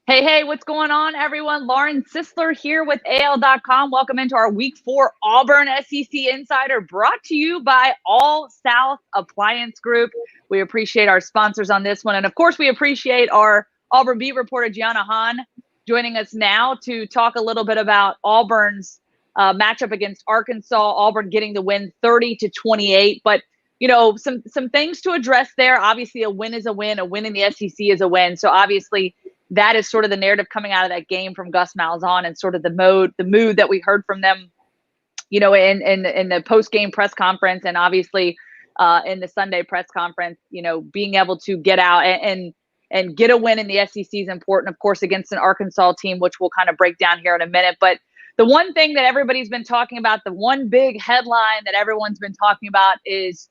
Hey, what's going on, everyone? Lauren Sisler here with AL.com. Welcome into our Week 4 Auburn SEC Insider, brought to you by All South Appliance Group. We appreciate our sponsors on this one. And, of course, we appreciate our Auburn beat reporter, Gianna Hahn, joining us now to talk a little bit about Auburn's matchup against Arkansas. Auburn getting the win 30-28. But, you know, some things to address there. Obviously, a win is a win. A win in the SEC is a win. So, obviously, that is sort of the narrative coming out of that game from Gus Malzahn, and sort of the mood that we heard from them, you know, in the post-game press conference, and obviously in the Sunday press conference. You know, being able to get out and get a win in the SEC is important, of course, against an Arkansas team, which we'll kind of break down here in a minute. But the one thing that everybody's been talking about, the one big headline that everyone's been talking about, is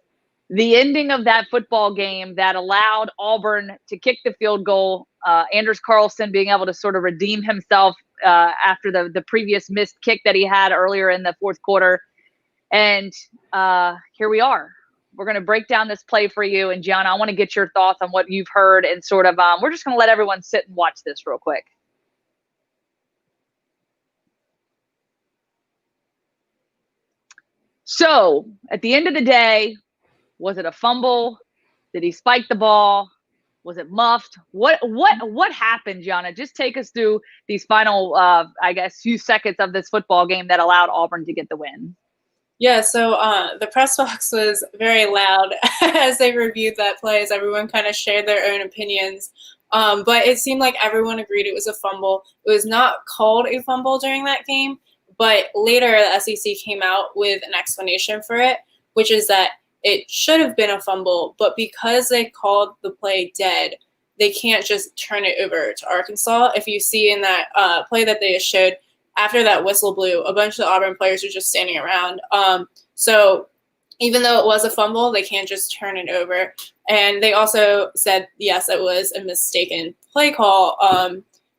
the ending of that football game that allowed Auburn to kick the field goal. Anders Carlson being able to sort of redeem himself after the previous missed kick that he had earlier in the fourth quarter. And here we are. We're going to break down this play for you. And, Gianna, I want to get your thoughts on what you've heard. And sort of we're just going to let everyone sit and watch this real quick. So at the end of the day, was it a fumble? Did he spike the ball? Was it muffed? What happened, Gianna? Just take us through these final, I guess, few seconds of this football game that allowed Auburn to get the win. Yeah, so the press box was very loud as they reviewed that play, as everyone kind of shared their own opinions. But it seemed like everyone agreed it was a fumble. It was not called a fumble during that game, but later the SEC came out with an explanation for it, which is that it should have been a fumble, but because they called the play dead, they can't just turn it over to Arkansas. If you see in that play that they showed, after that whistle blew, a bunch of the Auburn players were just standing around. So even though it was a fumble, they can't just turn it over. And they also said, yes, it was a mistaken play call,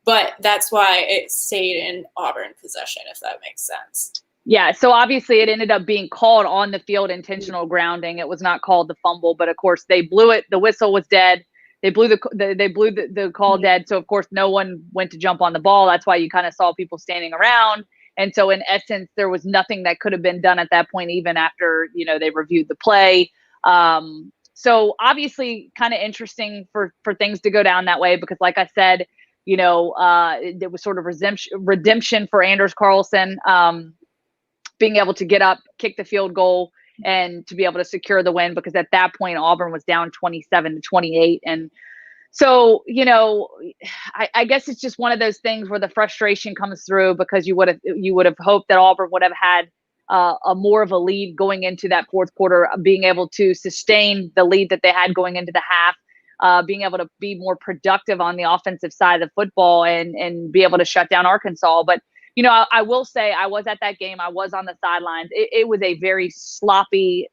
but that's why it stayed in Auburn possession, if that makes sense. Yeah, so obviously it ended up being called on the field intentional grounding. It was not called the fumble, but of course they blew it. The whistle was dead. They blew the call dead. So of course no one went to jump on the ball. That's why you kind of saw people standing around. And so in essence, there was nothing that could have been done at that point, even after, you know, they reviewed the play. So obviously kind of interesting for things to go down that way, because like I said, you know, there was sort of redemption for Anders Carlson. Being able to get up, kick the field goal, and to be able to secure the win, because at that point Auburn was down 27-28. And so, you know, I guess it's just one of those things where the frustration comes through, because you would have hoped that Auburn would have had a more of a lead going into that fourth quarter, being able to sustain the lead that they had going into the half, being able to be more productive on the offensive side of the football, and be able to shut down Arkansas. But you know, I will say I was at that game. I was on the sidelines. It was a very sloppy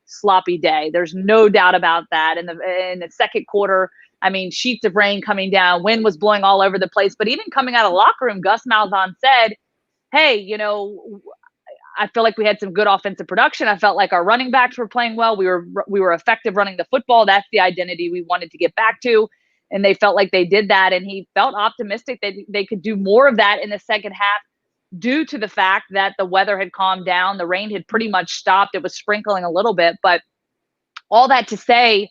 day. There's no doubt about that. In the second quarter, I mean, sheets of rain coming down, wind was blowing all over the place. But even coming out of the locker room, Gus Malzahn said, hey, you know, I feel like we had some good offensive production. I felt like our running backs were playing well. We were effective running the football. That's the identity we wanted to get back to. And they felt like they did that. And he felt optimistic that they could do more of that in the second half, due to the fact that the weather had calmed down. The rain had pretty much stopped. It was sprinkling a little bit, but all that to say,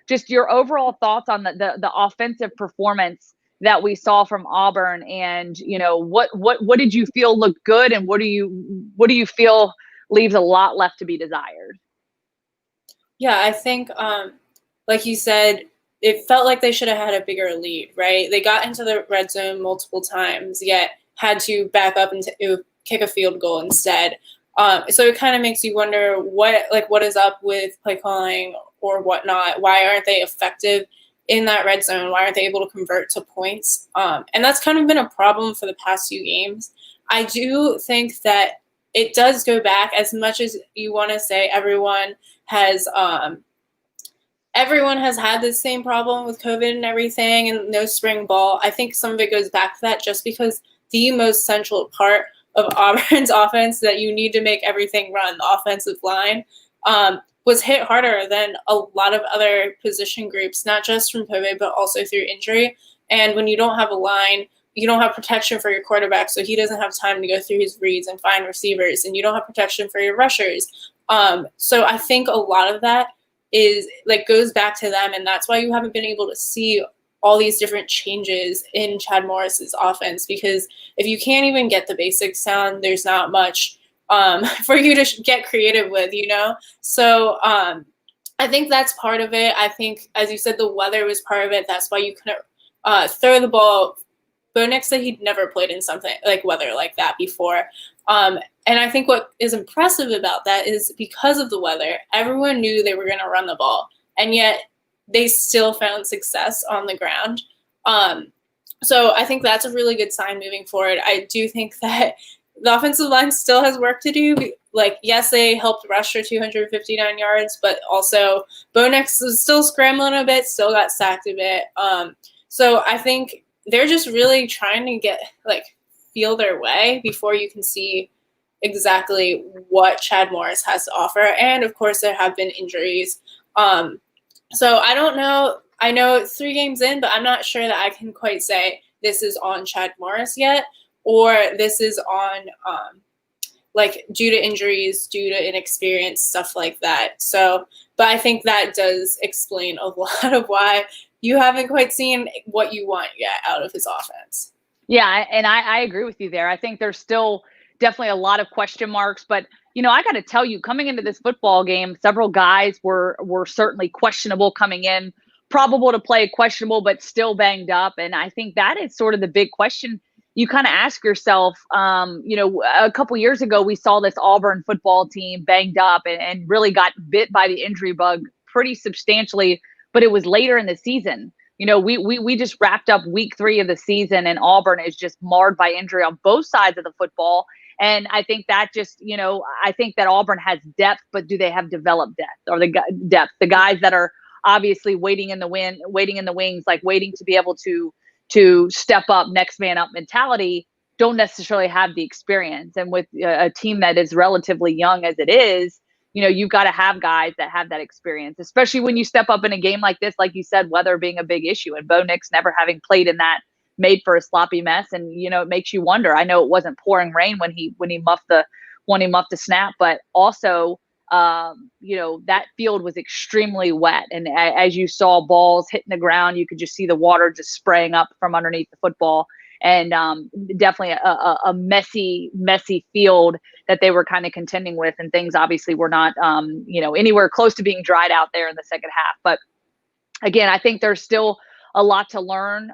just your overall thoughts on the offensive performance that we saw from Auburn, and you know, what did you feel looked good, and what do you feel leaves a lot left to be desired? Yeah, I think like you said, it felt like they should have had a bigger lead, right? They got into the red zone multiple times, yet had to back up and kick a field goal instead. So it kind of makes you wonder what is up with play calling or whatnot. Why aren't they effective in that red zone? Why aren't they able to convert to points? And that's kind of been a problem for the past few games. I do think that it does go back, as much as you want to say everyone has had the same problem with COVID and everything and no spring ball. I think some of it goes back to that, just because the most central part of Auburn's offense that you need to make everything run, the offensive line, was hit harder than a lot of other position groups, not just from COVID, but also through injury. And when you don't have a line you don't have protection for your quarterback, so he doesn't have time to go through his reads and find receivers, and you don't have protection for your rushers. So I think a lot of that is like goes back to them, and that's why you haven't been able to see all these different changes in Chad Morris's offense, because if you can't even get the basics down, there's not much for you to get creative with, you know? So I think that's part of it. I think, as you said, the weather was part of it. That's why you couldn't throw the ball. Bo Nix said he'd never played in something like weather like that before. And I think what is impressive about that is because of the weather, everyone knew they were going to run the ball, and yet they still found success on the ground. So I think that's a really good sign moving forward. I do think that the offensive line still has work to do. Like, yes, they helped rush for 259 yards, but also Bo Nix was still scrambling a bit, still got sacked a bit. So I think they're just really trying to feel their way before you can see exactly what Chad Morris has to offer. And of course, there have been injuries. So I don't know. I know it's 3 games in, but I'm not sure that I can quite say this is on Chad Morris yet, or this is on due to injuries, due to inexperience, stuff like that. So, but I think that does explain a lot of why you haven't quite seen what you want yet out of his offense. Yeah, and I agree with you there. I think there's still definitely a lot of question marks, but I got to tell you, coming into this football game, several guys were certainly questionable coming in, probable to play, questionable, but still banged up. And I think that is sort of the big question you kind of ask yourself. A couple years ago, we saw this Auburn football team banged up and really got bit by the injury bug pretty substantially, but it was later in the season. We just wrapped up week 3 of the season, and Auburn is just marred by injury on both sides of the football. And I think that just, I think that Auburn has depth, but do they have developed depth, or the depth? The guys that are obviously waiting in the wings, like waiting to be able to step up, next man up mentality, don't necessarily have the experience. And with a team that is relatively young as it is, you've got to have guys that have that experience, especially when you step up in a game like this, like you said, weather being a big issue, and Bo Nix never having played in that made for a sloppy mess. And, it makes you wonder. I know it wasn't pouring rain when he muffed the snap, but also, that field was extremely wet. And as you saw balls hitting the ground, you could just see the water just spraying up from underneath the football. And definitely a messy field that they were kind of contending with, and things obviously were not, anywhere close to being dried out there in the second half. But again, I think there's still a lot to learn.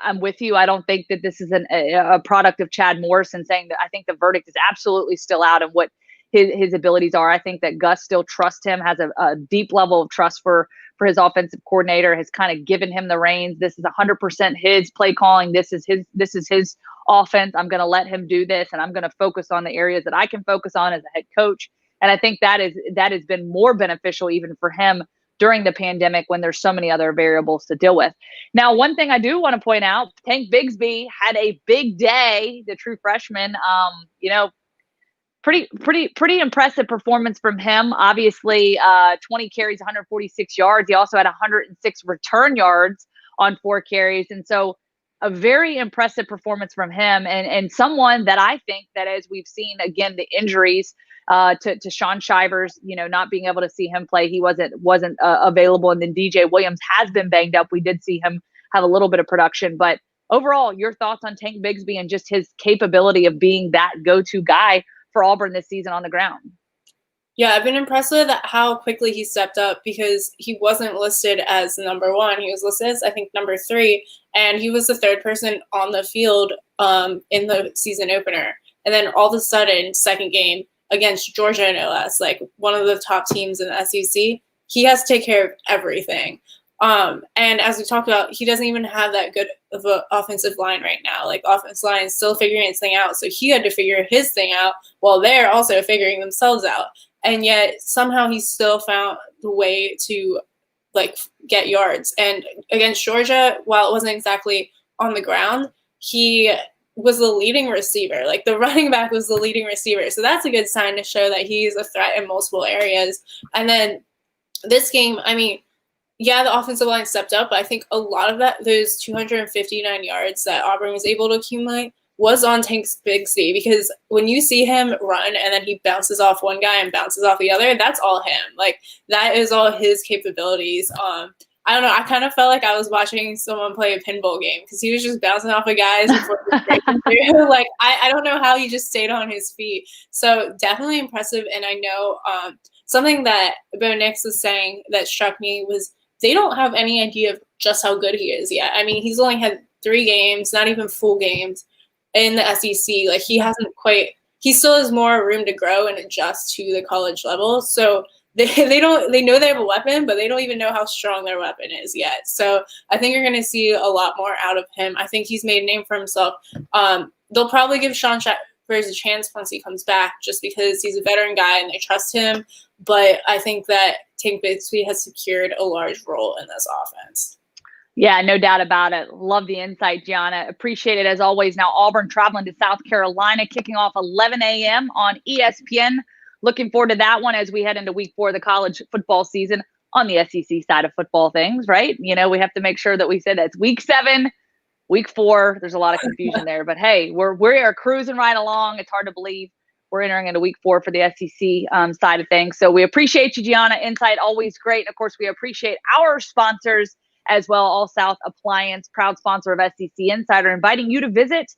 I'm with you. I don't think that this is a product of Chad Morris, and saying that I think the verdict is absolutely still out of what his abilities are. I think that Gus still trusts him, has a deep level of trust for his offensive coordinator, has kind of given him the reins. This is 100% his play calling. This is his offense. I'm going to let him do this, and I'm going to focus on the areas that I can focus on as a head coach. And I think that has been more beneficial even for him during the pandemic, when there's so many other variables to deal with. Now, one thing I do want to point out, Tank Bigsby had a big day, the true freshman. Pretty impressive performance from him. Obviously, 20 carries, 146 yards. He also had 106 return yards on 4 carries. And so a very impressive performance from him, and someone that I think that, as we've seen, again, the injuries to Sean Shivers, not being able to see him play. He wasn't available. And then DJ Williams has been banged up. We did see him have a little bit of production, but overall, your thoughts on Tank Bigsby and just his capability of being that go-to guy for Auburn this season on the ground? Yeah, I've been impressed with how quickly he stepped up, because he wasn't listed as number 1. He was listed as, I think, number 3, and he was the 3rd person on the field in the season opener. And then all of a sudden, second game against Georgia, no less, like one of the top teams in the SEC, he has to take care of everything. And as we talked about, he doesn't even have that good of an offensive line right now. Like, offensive line is still figuring its thing out. So he had to figure his thing out while they're also figuring themselves out. And yet somehow he still found the way to get yards. And against Georgia, while it wasn't exactly on the ground, he was the leading receiver. Like, the running back was the leading receiver. So that's a good sign to show that he's a threat in multiple areas. And then this game, I mean, Yeah, the offensive line stepped up, but I think a lot of that, those 259 yards that Auburn was able to accumulate, was on Tank's Bigsby, because when you see him run and then he bounces off one guy and bounces off the other, that's all him. Like, that is all his capabilities. I don't know. I kind of felt like I was watching someone play a pinball game, because he was just bouncing off of guys before he was breaking through. Like, I don't know how he just stayed on his feet. So definitely impressive. And I know something that Bo Nix was saying that struck me was they don't have any idea of just how good he is yet. I mean, he's only had 3 games, not even full games in the SEC. Like, he hasn't quite. He still has more room to grow and adjust to the college level. So they know they have a weapon, but they don't even know how strong their weapon is yet. So I think you're going to see a lot more out of him. I think he's made a name for himself. They'll probably give Sean Shepard a chance once he comes back, just because he's a veteran guy and they trust him. But I think that Tank Bigsby has secured a large role in this offense. Yeah, no doubt about it. Love the insight, Gianna. Appreciate it as always. Now Auburn traveling to South Carolina, kicking off 11 a.m. on ESPN. Looking forward to that one as we head into week 4 of the college football season on the SEC side of football things, right? You know, we have to make sure that we say that's week 7, week 4. There's a lot of confusion there, but hey, we are cruising right along. It's hard to believe we're entering into week 4 for the SEC side of things. So we appreciate you, Gianna. Insight always great. And of course, we appreciate our sponsors as well. All South Appliance, proud sponsor of SEC Insider, inviting you to visit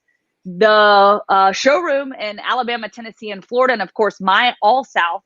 the showroom in Alabama, Tennessee, and Florida, and of course, myallsouth.com.